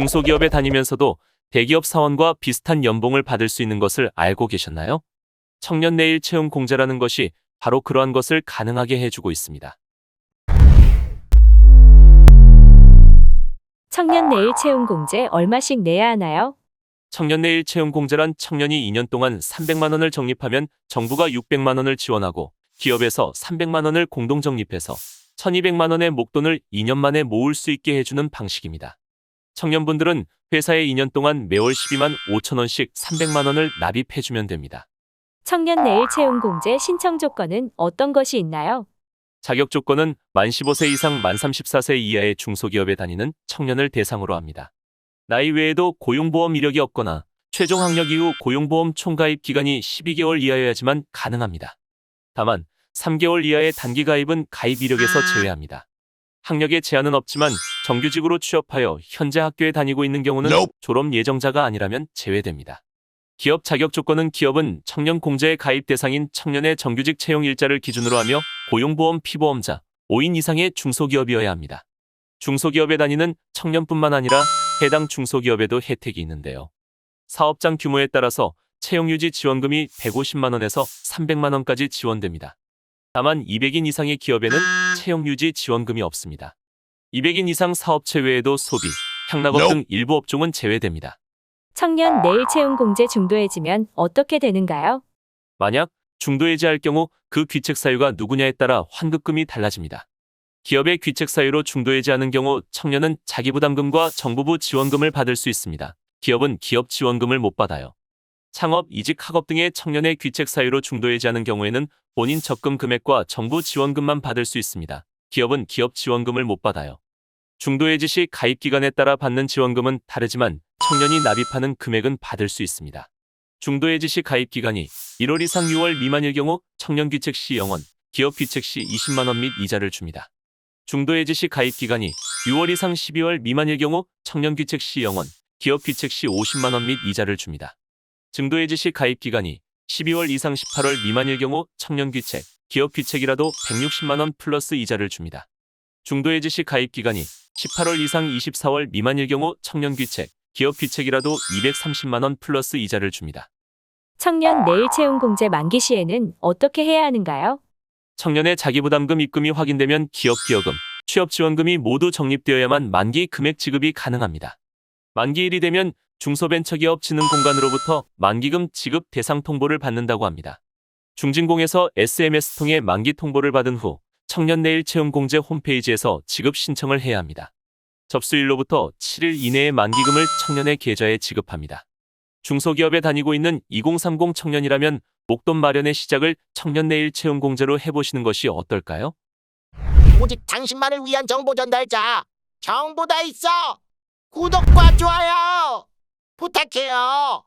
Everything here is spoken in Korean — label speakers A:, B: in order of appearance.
A: 중소기업에 다니면서도 대기업 사원과 비슷한 연봉을 받을 수 있는 것을 알고 계셨나요? 청년 내일 채용 공제라는 것이 바로 그러한 것을 가능하게 해주고 있습니다.
B: 청년 내일 채용 공제 얼마씩 내야 하나요?
A: 청년 내일 채용 공제란 청년이 2년 동안 300만 원을 적립하면 정부가 600만 원을 지원하고 기업에서 300만 원을 공동 적립해서 1200만 원의 목돈을 2년 만에 모을 수 있게 해주는 방식입니다. 청년분들은 회사에 2년 동안 매월 12만 5천 원씩 300만 원을 납입해주면 됩니다.
B: 청년 내일 채용 공제 신청 조건은 어떤 것이 있나요?
A: 자격 조건은 만 15세 이상 만 34세 이하의 중소기업에 다니는 청년을 대상으로 합니다. 나이 외에도 고용보험 이력이 없거나 최종 학력 이후 고용보험 총가입 기간이 12개월 이하여야지만 가능합니다. 다만 3개월 이하의 단기 가입은 가입 이력에서 제외합니다. 학력에 제한은 없지만 정규직으로 취업하여 현재 학교에 다니고 있는 경우는 졸업 예정자가 아니라면 제외됩니다. 기업 자격 조건은 기업은 청년 공제의 가입 대상인 청년의 정규직 채용 일자를 기준으로 하며 고용보험 피보험자 5인 이상의 중소기업이어야 합니다. 중소기업에 다니는 청년뿐만 아니라 해당 중소기업에도 혜택이 있는데요. 사업장 규모에 따라서 채용유지 지원금이 150만 원에서 300만 원까지 지원됩니다. 다만 200인 이상의 기업에는 채용유지 지원금이 없습니다. 200인 이상 사업체 외에도 소비, 향락업 등 일부 업종은 제외됩니다.
B: 청년 내일 채용 공제 중도해지면 어떻게 되는가요?
A: 만약 중도해지할 경우 그 귀책 사유가 누구냐에 따라 환급금이 달라집니다. 기업의 귀책 사유로 중도해지하는 경우 청년은 자기부담금과 정부부 지원금을 받을 수 있습니다. 기업은 기업 지원금을 못 받아요. 창업, 이직, 학업 등의 청년의 귀책 사유로 중도해지하는 경우에는 본인 적금 금액과 정부 지원금만 받을 수 있습니다. 기업은 기업 지원금을 못 받아요. 중도해지 시 가입 기간에 따라 받는 지원금은 다르지만 청년이 납입하는 금액은 받을 수 있습니다. 중도해지 시 가입 기간이 1월 이상 6월 미만일 경우 청년 귀책 시 0원, 기업 귀책 시 20만 원 및 이자를 줍니다. 중도해지 시 가입 기간이 6월 이상 12월 미만일 경우 청년 귀책 시 0원, 기업 귀책 시 50만 원 및 이자를 줍니다. 중도해지 시 가입 기간이 12월 이상 18월 미만일 경우 청년 귀책, 기업 귀책이라도 160만 원 플러스 이자를 줍니다. 중도해지 시 가입 기간이 18월 이상 24월 미만일 경우 청년 귀책, 기업 귀책이라도 230만 원 플러스 이자를 줍니다.
B: 청년 내일 채용 공제 만기 시에는 어떻게 해야 하는가요?
A: 청년의 자기부담금 입금이 확인되면 기업기여금, 취업지원금이 모두 적립되어야만 만기 금액 지급이 가능합니다. 만기일이 되면 중소벤처기업진흥공단으로부터 만기금 지급 대상 통보를 받는다고 합니다. 중진공에서 SMS 통해 만기 통보를 받은 후 청년 내일 채용 공제 홈페이지에서 지급 신청을 해야 합니다. 접수일로부터 7일 이내에 만기금을 청년의 계좌에 지급합니다. 중소기업에 다니고 있는 2030 청년이라면 목돈 마련의 시작을 청년 내일 채용 공제로 해보시는 것이 어떨까요?
C: 오직 당신만을 위한 정보 전달자 정보다 있어. 구독과 좋아요 부탁해요.